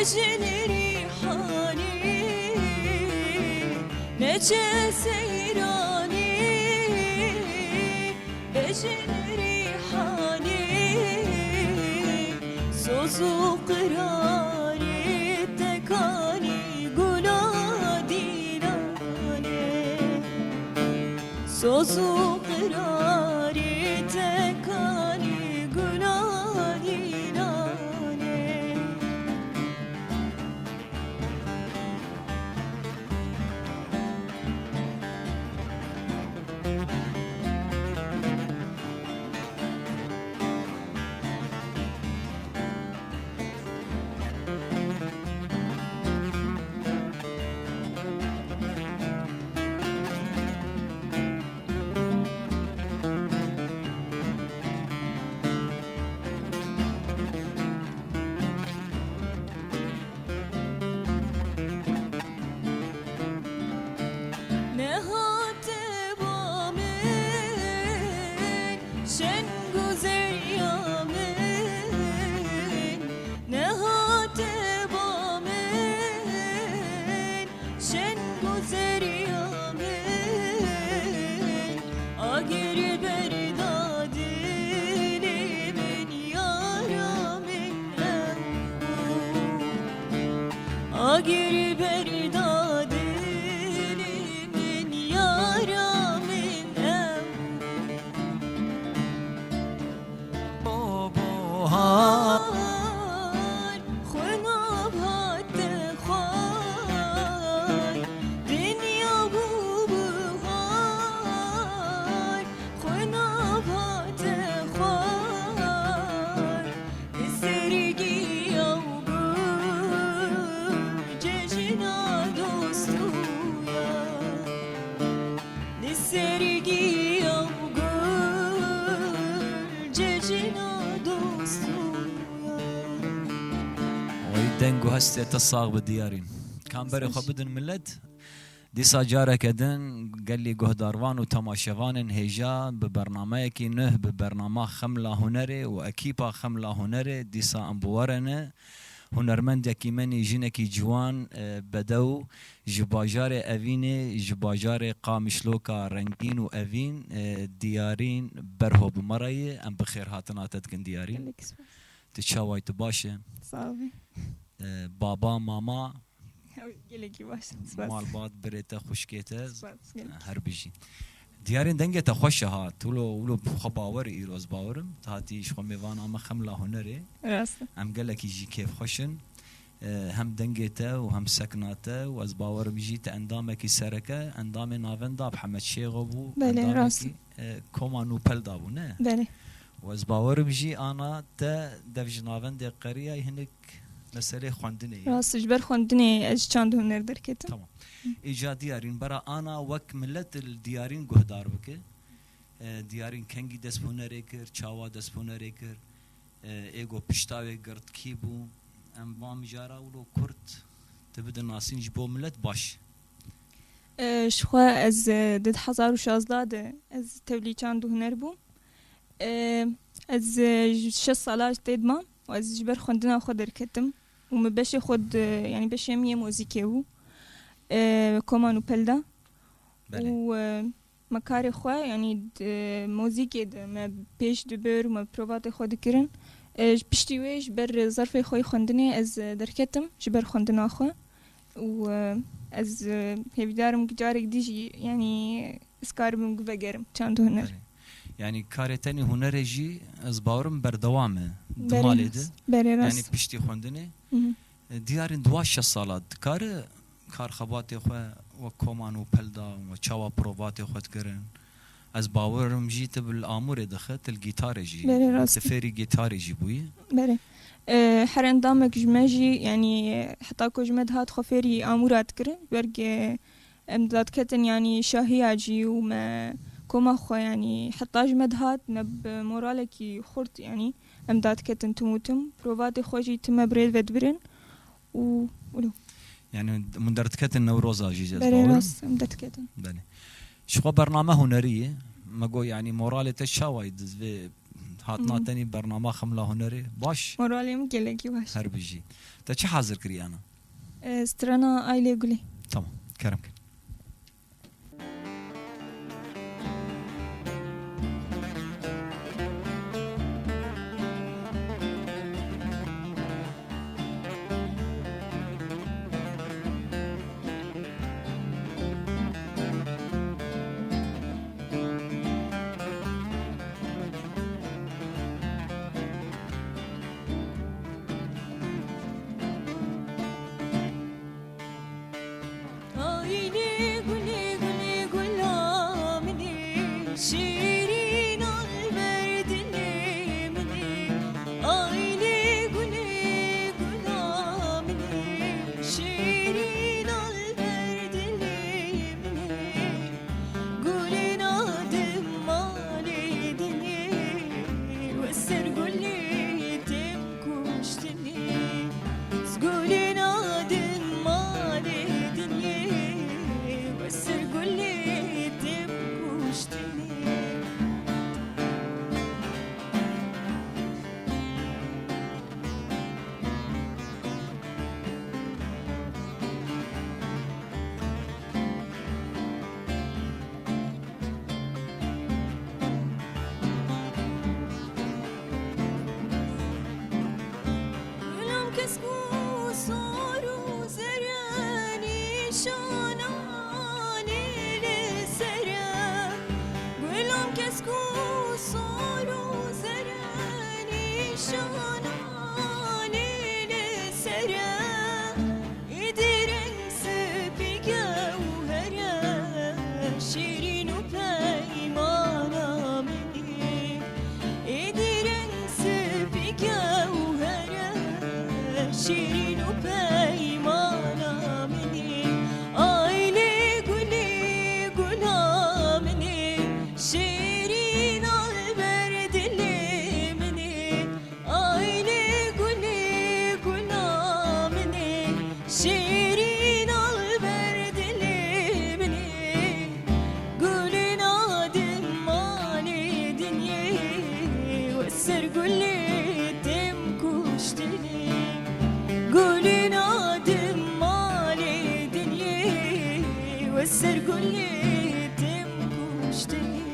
نجل ريحاني نجل سيراني نجل ريحاني سوزو قراري تكاني قنادي لاني سوزو قراري تكاني قنادي لاني نهات بامن شن گذر یامن نهات بامن شن گذر یامن آگر برداد من یارمن آگر برداد دنگو هستی تصاغ بدیارین کام بری خو بدن ملت دیسا جاره کدن قلی گهداروان و تماشوان هیجا به برنامه کی نه به برنامه خملا هنره و اکیپا خملا هنره دیسا انبوارنه هنرمند کی منی جنکی جوان بدو جباجار اوین جباجار قامشلوکا رنگین و اوین دیارین برهو بمرای ام بخیر هاتناتت کن دیارین تشاوی تباشه صافي بابا ماما گلگی باشه مال باد بريته خشكيته هر بيجي دیارین دنگه تا خوشه ها ولو خباور ایروز باورم تاتیش خو میوان اما خملا هنره راست ام گلکی جی کیف خوشن هم دنگه تا و هم سکناته و از باورم جی تا اندامکی سرکه اندام ناون داب حمد شیغو بو اندامکی کومانو پل دابو نه بله و از باورم جی آنا تا دفج ناون دی قریه هنک مسئله خواندنه راست جبر خواندنه از چند هنر درکتم تمام ایجاد دیارین برا آنا وک ملت دیارین گهدار بکه دیارین کنگی دست هنره کر چاوا دست هنره کر ایگو پشتاوی گرد کی بو ام با مجارا ولو کرد تبدأ ناسین جبو ملت باش شخوا از دد 2016 از تولی چند هنر بو از 6 سالات تدمام و از جبر خواندن خود درکتم و مبش خود يعني بش يمي موزيكي و كمان وبلدا و مكاري خوا يعني موزيكي ما بيش دبر ما بروفات خود كرن بشتيويش بر ظرف خوي خواندني از دركتم جبر خواندنا خوا و از هيفدارم جارك ديجي يعني اسكارم بگرم چند هنر يعني كارتني هنر جي از باورم بردوامه دماليده يعني بشتي خواندني دیارین دواش سالات کار خباتی خو و کمان و پلدا و چاوا پرووات خود کردن از باورم جیت بالآمور دخلت الجيتار جي سفيري جيتار جي بوي بله هر اندامك جماجي يعني حتى كو جمد هات خفيري آمورات كرن برق امداد كتن يعني شاهية جي وما كوما خو يعني حتى جمد هات نب مورالكي خورت يعني امداد كتن تموتم پرووات خوجي تم بريد ودبرن ولو يعني مندرتكت النوروزا جيجاز باور مندرتكت بله شو برنامج هنريه ما جو يعني مورالة الشوايد في هاتنا تاني برنامج خملا هنري باش مرالیم گلگی باش هر بيجي تا چه حاضر كري انا استرانا آیلی گلی تمام كرم كن Ayni guli guli gulamini şirin al verdilimini Ayni guli gulamini şirin al verdilimini Gulin adım malidini ve ser guli tem kuştini Gulin adım malidini وسر قولي تبكوشتني ولم كسكو صاروا زراني شاناني لسرا ولم كسكو صاروا زراني شاناني لسرا يدرن سبيكا وهرا شيرين وبايمانا مني يدرن سبيكا وهرا شيرين وبايمانا مني آيلي قولي قلامني شيرين البرد اللي مني آيلي قولي قلامني شيرين البرد اللي مني قولي نادم مالي دنيا وسر قولي تم كشتني قولي نادم مالي دنيا وسر قولي تم كشتني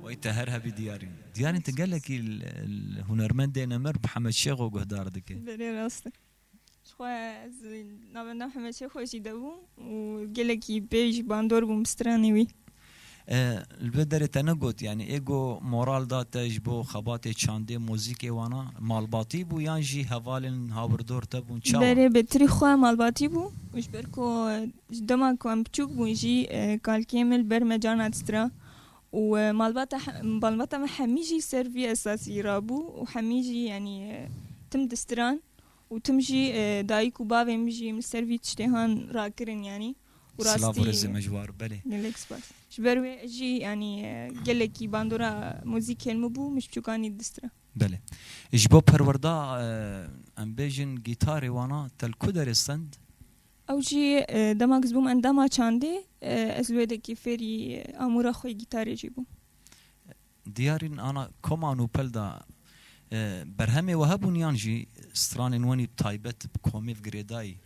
ويتهرها بديارين ديارين تقلك الهنرمند نمر محمد شيخ وقهدار دكي بری راسته شخوا از نابنده محمد شیخ خوشی دبو و گلگی بیج باندور بوم استرانی وی البدر تنقط يعني ايجو مورال داتج بو خباتي چاندي موزيكي وانا مالباتي بو يانجي هوالن هاوردور تبون چاوا بری بتری خوا مالباتی بو وش برکو دما کو ام بچوک بو جی کالکیمل بر مجانات استرا و مالباتا ما حميجي سيرفي اساسي رابو وحميجي يعني تم دستران وتمجي دايكو بابي مجي من سيرفي تشتهان راكرن يعني سلاف ورز مجوار بله للاكسباس شبروي جي يعني قالكي باندورا موزيك المبو مش بشوكاني دسترا بله اجبو پروردا ام بيجن گيتاري وانا تلكودر استند او جي دماغ زبوم انداما چاندي ازلوده كي فيري امورا خوي گيتاري جيبو ديارين انا كومانو بلدا برهمي وهبون يانجي سترانين وني تايبت بكوميف جريداي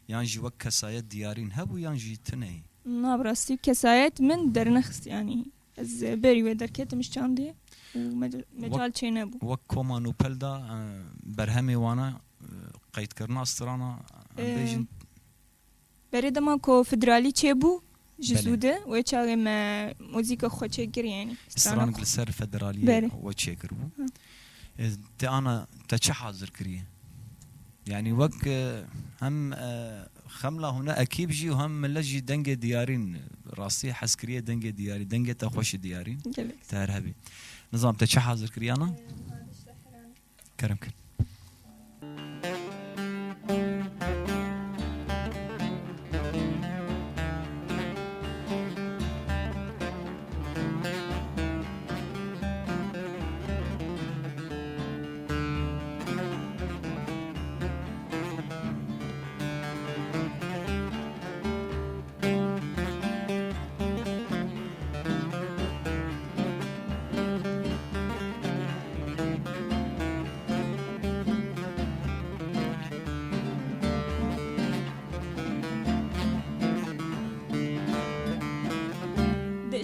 يانجي وك كسايت ديارين هبو يانجي تني نابراستي كسايت من درنخست يعني از بري ودركت مش چاندي ومجال چينه بو وك كومانو بلدا برهمي وانا قيد كرنا سترانا بيجن بري دما كو فدرالي چيبو جزوده و چاغي ما موزيكا خو چيگر يعني ستران بالسر فدراليه و چيگر بو تي انا تچ حاضر كريه يعني وك هم خمله هنا اكيب جي وهم لجي دنگه ديارين راسي حسكريه دنگه دياري دنگه تخوش ديارين تهرهبي نظام تچ حاضر كريه انا كرمك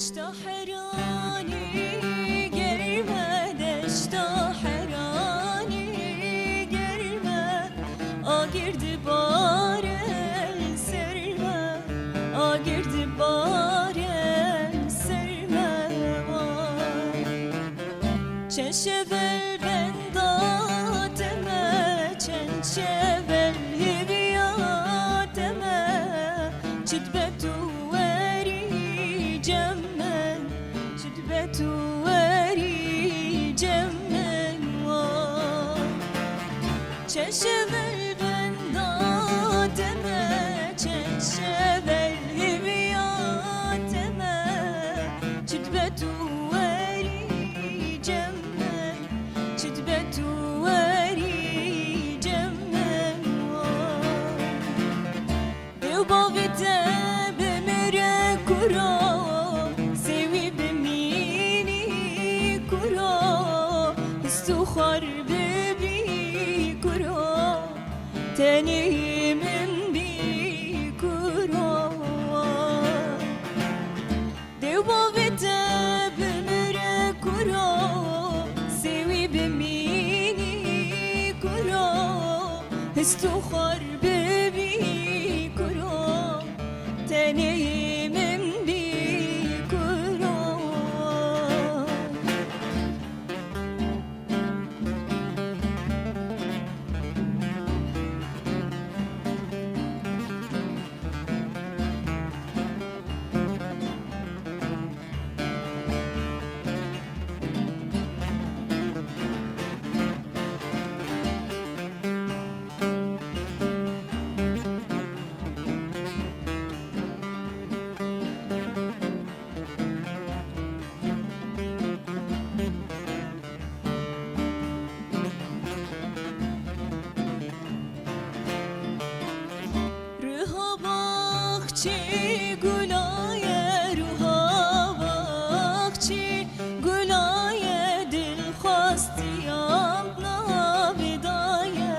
دشتا حرانی گرمه دشتا حرانی گرمه آگرد بارن سرمه آگرد بارن سرمه چند شبل بنداتمه چند شبل هبیاتمه چد بتواری جمن چد بتواری جمن چند شبل بنداتمه چند شبل هبیاتمه چد بتواری جمن چد بتواری جمن و باویته بمره کرا سوی بمینی کرا استو خار ببی کرا تنی من بی کرا دو باویته بمره کرا سوی بمینی کرا استو خار ببی کرا تنی من بی کرا روها باخچی گلای روها باخچی گلای دل خواستیام نابدایه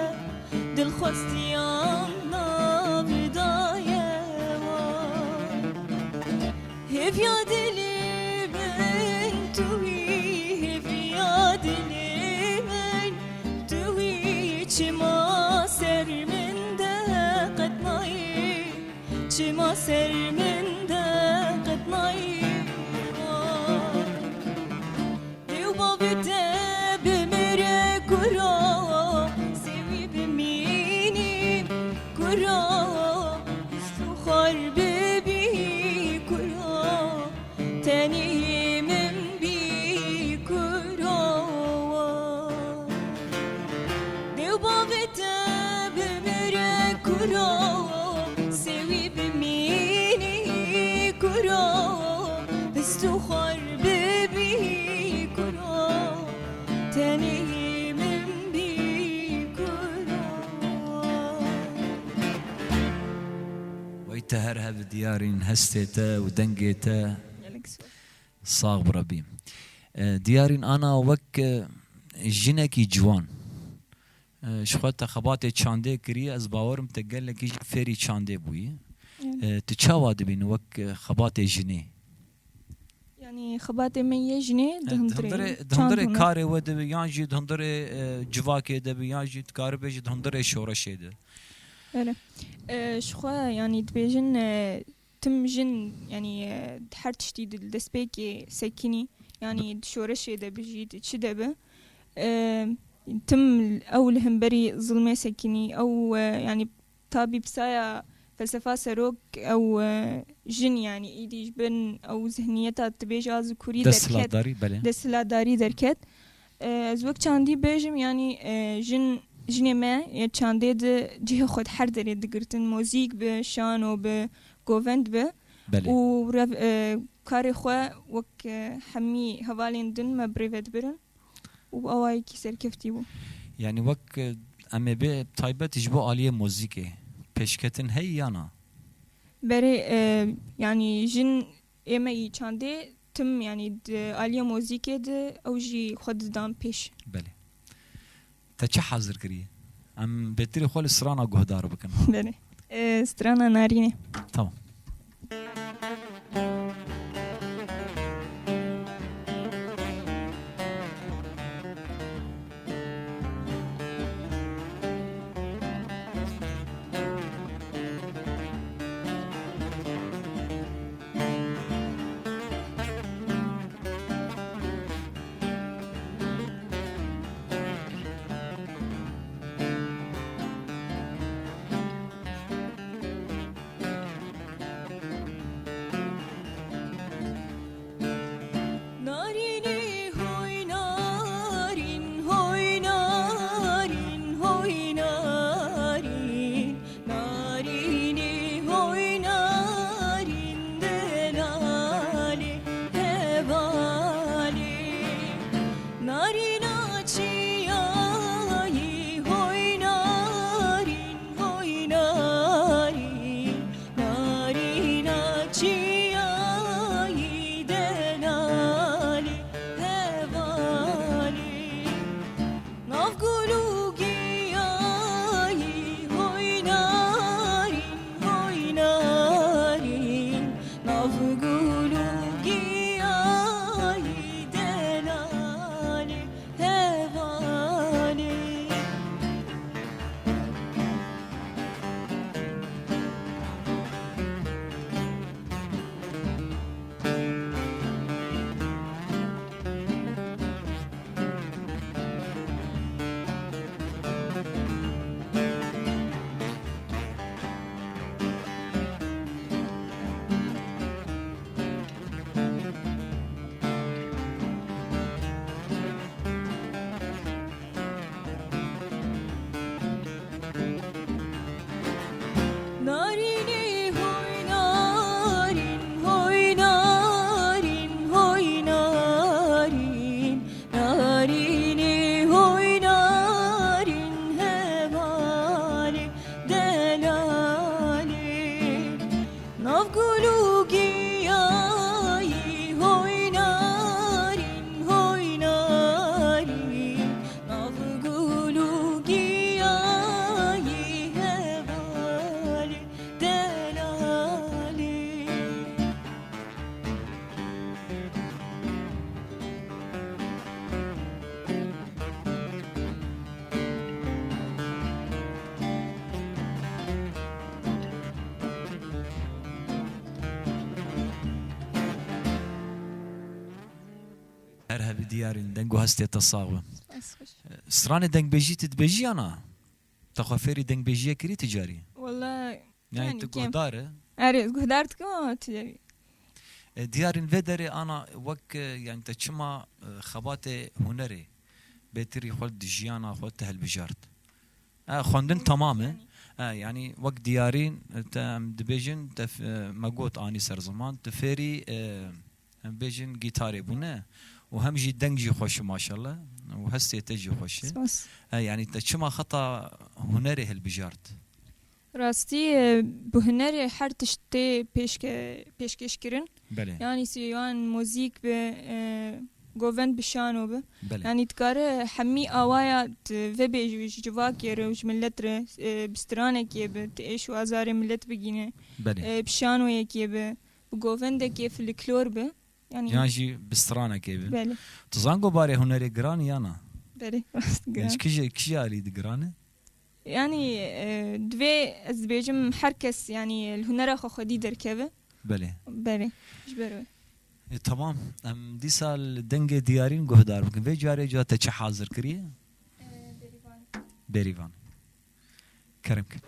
دل خواستیام نابدایه هفیا دلی من توی هفیا دلی من توی چما سر من قدناي چما سر من قدناي دیو بابته بمره کرا سوی بمینی کرا استو خار ببی کرا تنی من بی کرا دیو بابته بمره کرا سوی بمینی کرا استو خار ببی کرا تنی من بی کرا ويتهرها بديارين هستيتا ودنجيتا صاغ بربي ديارين أنا وك جنكي جوان شخوات خباتي چانده كري از باورم تقل لكي فيري چانده بوي تچاوا دبين وك خباتي جني يعني خباتي من يجني دهندري كاري ودبي يانجي دهندري جواكي دبي يانجي تكاري بيجي دهندري شورشي ده شخوا يعني دبيجن تم جن يعني دحرت شديد الدسبيكي سكيني يعني شورشي ده بيجي تشدبه تم أول همبري ظلمي سكيني أو يعني تابي بسايا فلسفة سروك أو جن يعني إيدي جبن أو ذهنيتها تبيجا ذكوري دركت دسلا داري دركت زوك چاندي بيجم يعني جن ما چاندي ده جه خود حر دري دقرتن موزيك بشان و بغوفند به و كاري خوا وك حمي هوالين دن ما بريفت برن و اوای کی سرکفتی بو يعني وك اما به طيبت جبو عاليه موزيكي پیشکتن هي یانا بري يعني جن اما چانده تم يعني عاليه موزيكي ده او جي خود دام پیش بله تا چه حاضر کریه ام بهتری خول سرانا گهدار بکن بله استرانا نارینه تمام هرها بديارين دنگو هستي تصاوب سراني دنگ بيجي تتبيجي أنا تخافيري دنگ بيجي كري تجاري والله يعني تقداره أريد قدرت كمان تجاري ديارين فدري أنا وك يعني تشما خباتي هنري بيتري خلد جيانا خلد هالبجارت خندن تمامه يعني وقت ديارين دبيجن تف مقوت اني سر زمان تفيري بيجن جيتاري بونه وهم جي دنجي خوش ما شاء الله وهسي تجي خوش يعني تشما خطا هنري هالبجارت راستي بهنري هر تشتي پیشکش کرن بله يعني سيوان موزيك ب گووند بشانو به بله. يعني تكاره حمي آوايا في بيجوش جواكير وش ملتر بسترانك يب تأيش وازار ملت بجينه بله. بشانو يكيب بگووندك يف الكلور به يعني جي بسترانك يب بله تزانگو باري هنري جراني يانا بله يعني كيجي علي جرانه يعني دوي از بيجم حركس يعني الهنر خو خدي دركبه بله بله جبروه تمام ام دي سال دنگ ديارين گهدار بكن في جاري جا تچ حاضر كريه بيريفان كرمك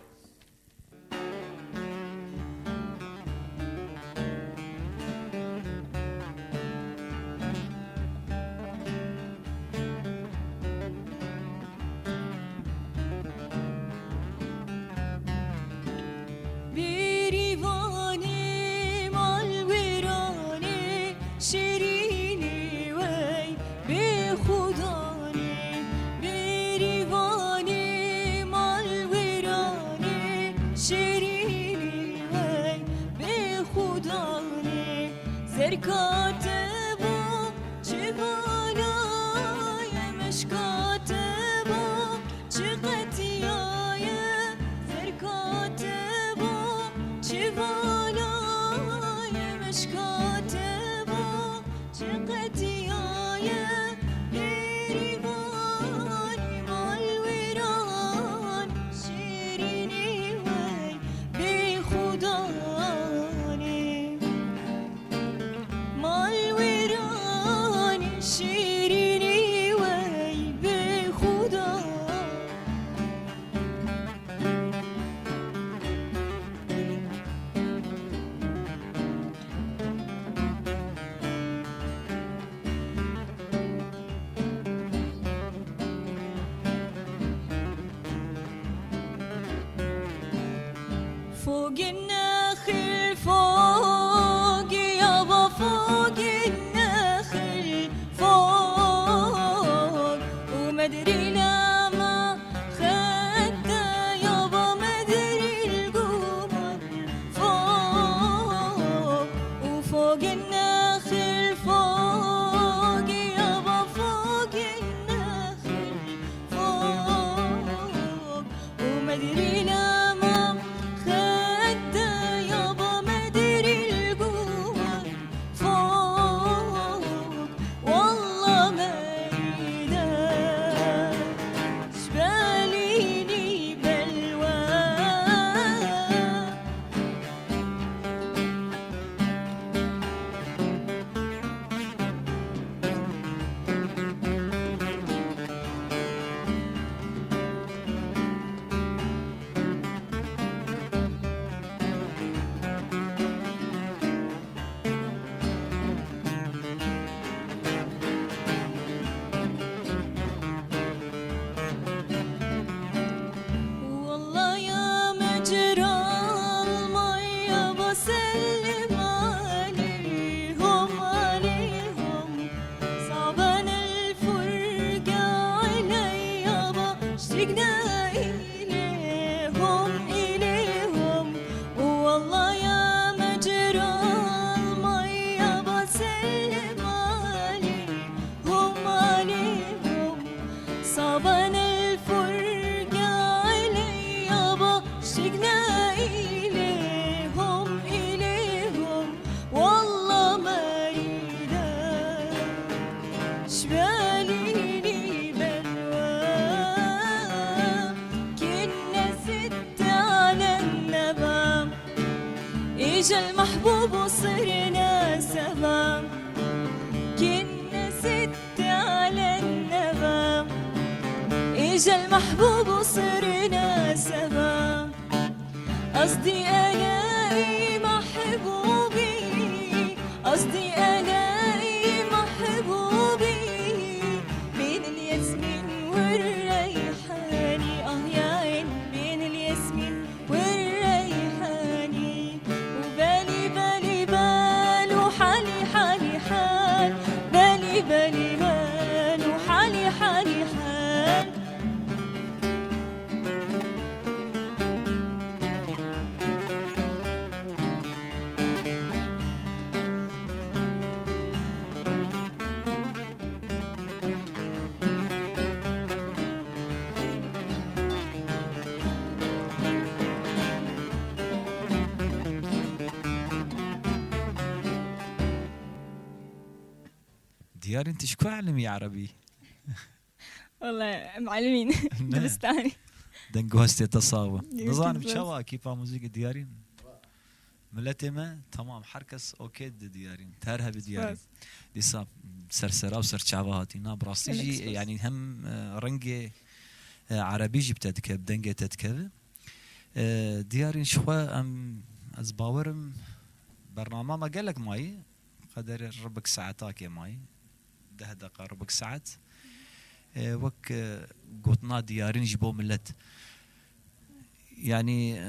فوق النخل فوق يابا فوق النخل فوق ومدري لما خدت يابا مدري القمر فوق وفوق النخل فوق يابا فوق النخل فوق ومدري لما المحبوب وصرنا سوا كنا ست وجا المحبوب وصرنا سوا قصدي ألاقي محبوبي قصدي ألاقي محبوبي بين الياسمين والريحاني يا عين بين الياسمين والريحاني وبالي بالي بال وحالي حالي حال بالي بالي بال وحالي حالي حال دياري انت شكو علمي عربي؟ والله معلمين دبستاني دنگو هستي تصاوى نظام شوا كيفا موسيقى دياري ملتي ما تمام حركس اوكي دياري تارها بدياري ديسا سرسرا وسرچاواتي نا براستيجي يعني هم رنگي عربي جبتك بدنگه تتكب دياري شخوا ام از باورم برنامه ما قالك ماي قدر ربك ساعتاك يا ماي 10 دقائق ربك ساعات وك قوتنا ديارين جبو ملت يعني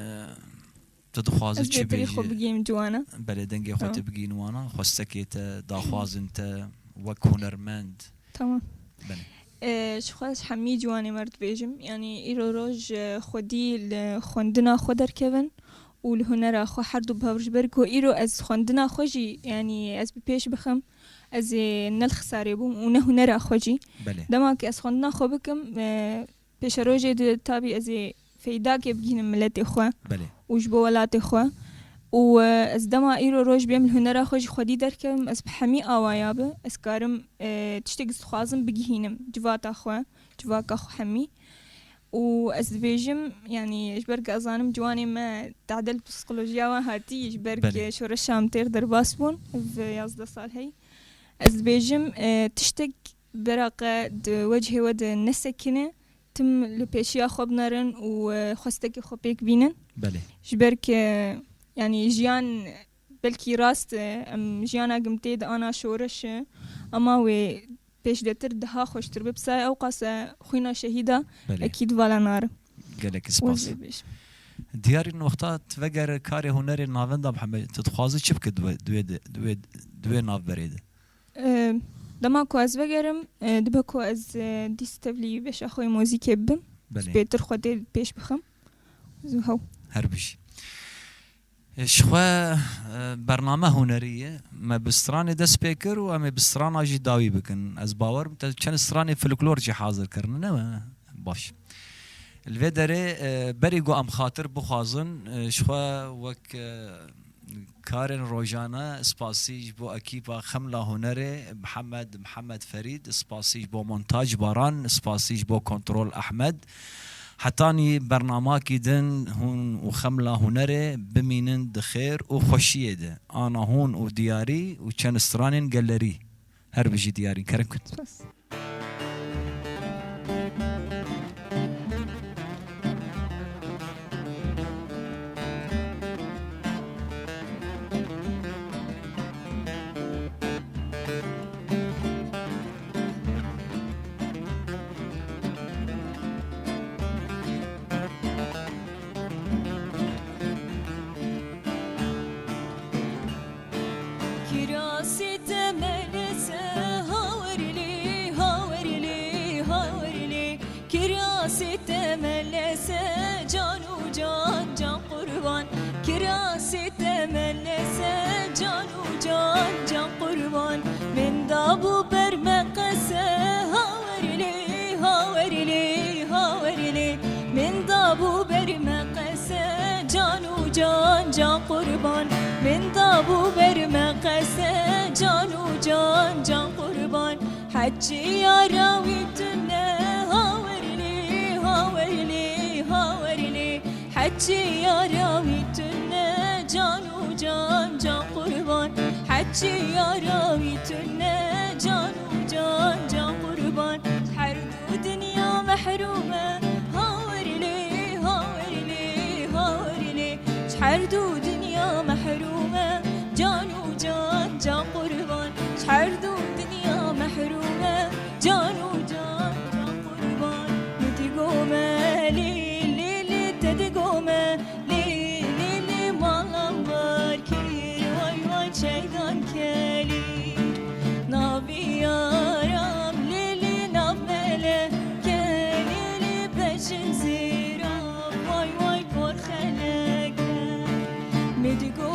تدخواز تشبي خو بقيم جوانا بلا دنگي خو تبقي نوانا خوستكيت داخواز انت وك هنرمند تمام بله شخواز حمي جواني مرد بيجم يعني ايرو روج خودي خوندنا خودر كيفن والهنر خو حردو بهورج بركو ايرو از خوندنا خوجي يعني از بيش بخم از نلخ ساريبوم ونه هنر خوجي دماك از خوندنا خو بكم بيش روجي تابي از فيداك يبقين ملتي خو وجبو ولاتي خو و از دما ايرو روج بيعمل هنر خوجي خودي دركم از بحمي اوايابه از كارم تشتغز خوازم بقيهنم جواتا خو جواكا خو حمي وأز بيجم يعني إجبرك أظانم جواني ما تعدل بسيكولوجيا وهاتي إجبرك شو رشام تير درباسبون في يازده صار هي أز بيجم تشتق براقة وجهي ود نسكنة تم لبيشيا خوب نارن وخستك خوبيك بينن إجبرك يعني جيان بلكي راست جيانا قمتيد أنا شورش أما و پیش دتر دها خوشتر ببسای او قاسه خوینا شهیده اكيد والا نار قالك سباس دياري وقتها تفكر كاري هنري نافندا محمد تتخوازي شبك دوي ناف بريده دما كو از بگرم دبكو از ديستبلي باش اخوي موزيك بم بيتر خودي پیش بخم زو هربش شخوا برنامه هنريه ما بستراني دس بيكر وما بسترانه جي داوي بكن از باور كان استراني فلكلور جي حاضر كرنا باش الفيدري بريغو ام خاطر بخازن شخوا وك كارن روجانا سباسيج بو اكيبا خملا هنري محمد فريد سباسيج بو مونتاج باران سباسيج بو كنترول احمد حتاني برنامجي دن هون وخملا هنري بمينن دخير وخوشيه ده انا هون ودياري وكان استرانين جاليري هربجي دياري كرم كنت ابو برمقسه هاورلي هاورلي هاورلي من دابو برمقسه جانو جان جان قربان من دابو برمقسه جانو جان جان قربان حجي يا راويتنا هاورلي هاورلي هاورلي حجي يا راويتنا جانو جان جان قربان حجي يا راويتنا جانو جان جان قربان حردو دنيا محرومة هاورلي هاورلي هاورلي شحردو دنيا محرومة جان وجان جان قربان شحردو دنيا محرومة جان وجان جان قربان متقومة لي لي لي تدقومة لي لي لي مالام باركير واي واي شيطان كلي نابي يارام لي لي ناب ملك كلي لي بجن زيرام واي واي بور خلقه مدقومة